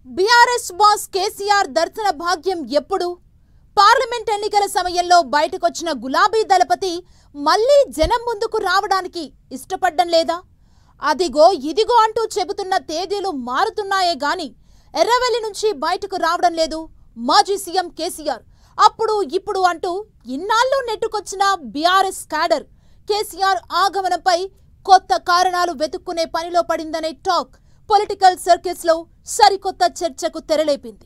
BRS boss KCR దర్శన భాగ్యం ఎప్పుడు? పార్లమెంట్ ఎన్నికల సమయంలో బయటకొచ్చిన గులాబీ దళపతి మళ్ళీ జనం ముందుకు రావడానికి ఇష్టపడ్డం లేదా? అదిగో ఇదిగో అంటూ చెబుతున్న తేదీలు మారుతున్నాయే గాని ఎర్రవెల్లి నుంచి బయటకు రావడం లేదు మాజీ సీఎం కేసీఆర్. అప్పుడు ఇప్పుడు అంటూ ఇన్నాళ్ళు నెట్టుకొచ్చిన బీఆర్ఎస్ క్యాడర్ కేసీఆర్ ఆగమనంపై కొత్త కారణాలు వెతుక్కునే పనిలో పడిందనే టాక్ పొలిటికల్ సర్కిల్స్ లో సరికొత్త చర్చకు తెరలేపింది.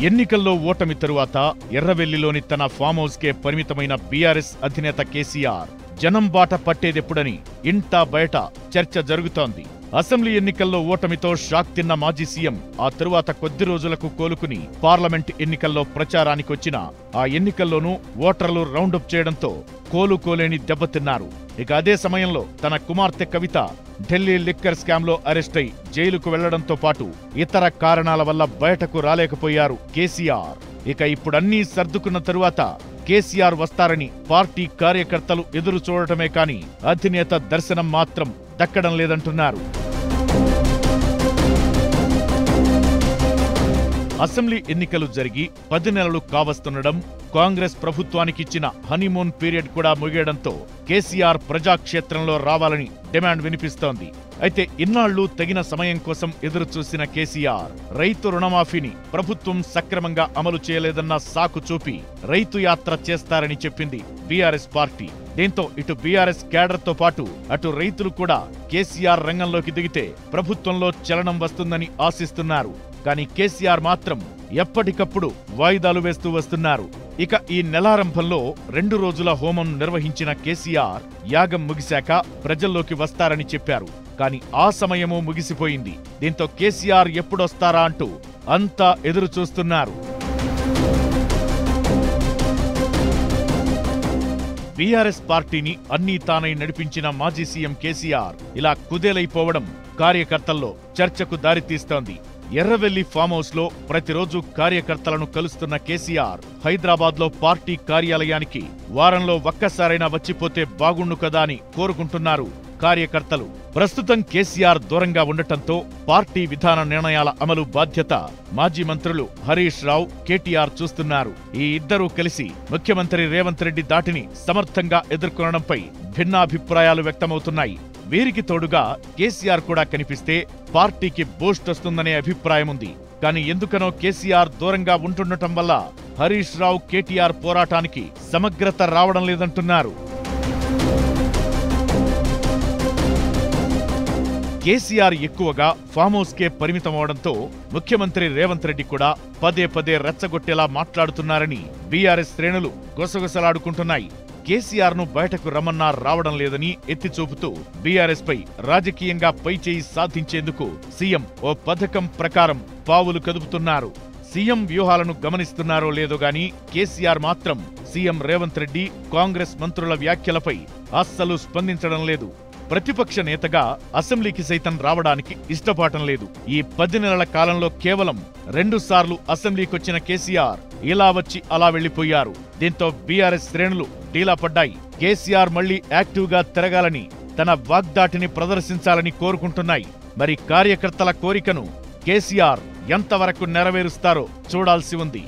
ఎన్నికల్లో ఓటమి తరువాత ఎర్రవెల్లిలోని తన ఫామ్ హౌస్ కే పరిమితమైన బీఆర్ఎస్ అధినేత కేసీఆర్ జనం బాట పట్టేదెప్పుడని ఇంటా బయట చర్చ జరుగుతోంది. అసెంబ్లీ ఎన్నికల్లో ఓటమితో షాక్ తిన్న మాజీ సీఎం ఆ తరువాత కొద్ది రోజులకు కోలుకుని పార్లమెంట్ ఎన్నికల్లో ప్రచారానికొచ్చిన ఆ ఎన్నికల్లోనూ ఓటర్లు రౌండప్ చేయడంతో కోలుకోలేని దెబ్బతిన్నారు. ఇక అదే సమయంలో తన కుమార్తె కవిత ఢిల్లీ లిక్కర్ స్కామ్ లో అరెస్ట్ అయి జైలుకు వెళ్లడంతో పాటు ఇతర కారణాల వల్ల బయటకు రాలేకపోయారు కేసీఆర్. ఇక ఇప్పుడన్నీ సర్దుకున్న తరువాత కేసీఆర్ వస్తారని పార్టీ కార్యకర్తలు ఎదురు చూడటమే కాని అధినేత దర్శనం మాత్రం దక్కడం లేదంటున్నారు. అసెంబ్లీ ఎన్నికలు జరిగి 10 నెలలు కావస్తుండడం, కాంగ్రెస్ ప్రభుత్వానికిచ్చిన హనీమూన్ పీరియడ్ కూడా ముగియడంతో కేసీఆర్ ప్రజాక్షేత్రంలో రావాలని డిమాండ్ వినిపిస్తోంది. అయితే ఇన్నాళ్లు తగిన సమయం కోసం ఎదురుచూసిన కేసీఆర్ రైతు రుణమాఫీని ప్రభుత్వం సక్రమంగా అమలు చేయలేదన్న సాకు చూపి రైతు యాత్ర చేస్తారని చెప్పింది బీఆర్ఎస్ పార్టీ. దీంతో ఇటు బీఆర్ఎస్ క్యాడర్ తో పాటు అటు రైతులు కూడా కేసీఆర్ రంగంలోకి దిగితే ప్రభుత్వంలో చలనం వస్తుందని ఆశిస్తున్నారు. కానీ కేసీఆర్ మాత్రం ఎప్పటికప్పుడు వాయిదాలు వేస్తూ వస్తున్నారు. ఇక ఈ నెలారంభంలో 2 రోజుల హోమం నిర్వహించిన కేసీఆర్ యాగం ముగిశాక ప్రజల్లోకి వస్తారని చెప్పారు. కానీ ఆ సమయమూ ముగిసిపోయింది. దీంతో కేసీఆర్ ఎప్పుడొస్తారా అంటూ అంతా ఎదురు చూస్తున్నారు. బీఆర్ఎస్ పార్టీని అన్నీ తానై నడిపించిన మాజీ సీఎం కేసీఆర్ ఇలా కుదేలైపోవడం కార్యకర్తల్లో చర్చకు దారితీస్తోంది. ఎర్రవెల్లి ఫామ్ హౌస్ లో ప్రతిరోజు కార్యకర్తలను కలుస్తున్న కేసీఆర్ హైదరాబాద్ లో పార్టీ కార్యాలయానికి వారంలో ఒక్కసారైనా వచ్చిపోతే బాగుండు కదా అని కోరుకుంటున్నారు కార్యకర్తలు. ప్రస్తుతం కేసీఆర్ దూరంగా ఉండటంతో పార్టీ విధాన నిర్ణయాల అమలు బాధ్యత మాజీ మంత్రులు హరీష్ రావు, కేటీఆర్ చూస్తున్నారు. ఈ ఇద్దరూ కలిసి ముఖ్యమంత్రి రేవంత్ రెడ్డి దాటిని సమర్థంగా ఎదుర్కొనడంపై భిన్నాభిప్రాయాలు వ్యక్తమవుతున్నాయి. వీరికి తోడుగా కేసీఆర్ కూడా కనిపిస్తే పార్టీకి బూస్ట్ వస్తుందనే అభిప్రాయముంది. కానీ ఎందుకనో కేసీఆర్ దూరంగా ఉంటుండటం వల్ల హరీష్ రావు, కేటీఆర్ పోరాటానికి సమగ్రత రావడం లేదంటున్నారు. కేసీఆర్ ఎక్కువగా ఫామ్ హౌస్ కే పరిమితమవడంతో ముఖ్యమంత్రి రేవంత్ రెడ్డి కూడా పదే పదే రెచ్చగొట్టేలా మాట్లాడుతున్నారని బీఆర్ఎస్ శ్రేణులు గుసగుసలాడుకుంటున్నాయి. కేసీఆర్ ను బయటకు రమ్మన్నా రావడం లేదని ఎత్తిచూపుతూ బీఆర్ఎస్ పై రాజకీయంగా పైచేయి సాధించేందుకు సీఎం ఓ పథకం ప్రకారం పావులు కదుపుతున్నారు. సీఎం వ్యూహాలను గమనిస్తున్నారో లేదో గాని కేసీఆర్ మాత్రం సీఎం రేవంత్ రెడ్డి, కాంగ్రెస్ మంత్రుల వ్యాఖ్యలపై అస్సలు స్పందించడం లేదు. ప్రతిపక్ష నేతగా అసెంబ్లీకి సైతం రావడానికి ఇష్టపడటం లేదు. ఈ 10 నెలల కాలంలో కేవలం 2 సార్లు అసెంబ్లీకొచ్చిన కేసీఆర్ ఇలా వచ్చి అలా వెళ్లిపోయారు. దీంతో బీఆర్ఎస్ శ్రేణులు డీలా పడ్డాయి. కేసీఆర్ మళ్లీ యాక్టివ్ గా తిరగాలని, తన వాగ్దాటిని ప్రదర్శించాలని కోరుకుంటున్నాయి. మరి కార్యకర్తల కోరికను కేసీఆర్ ఎంతవరకు నెరవేరుస్తారో చూడాల్సి ఉంది.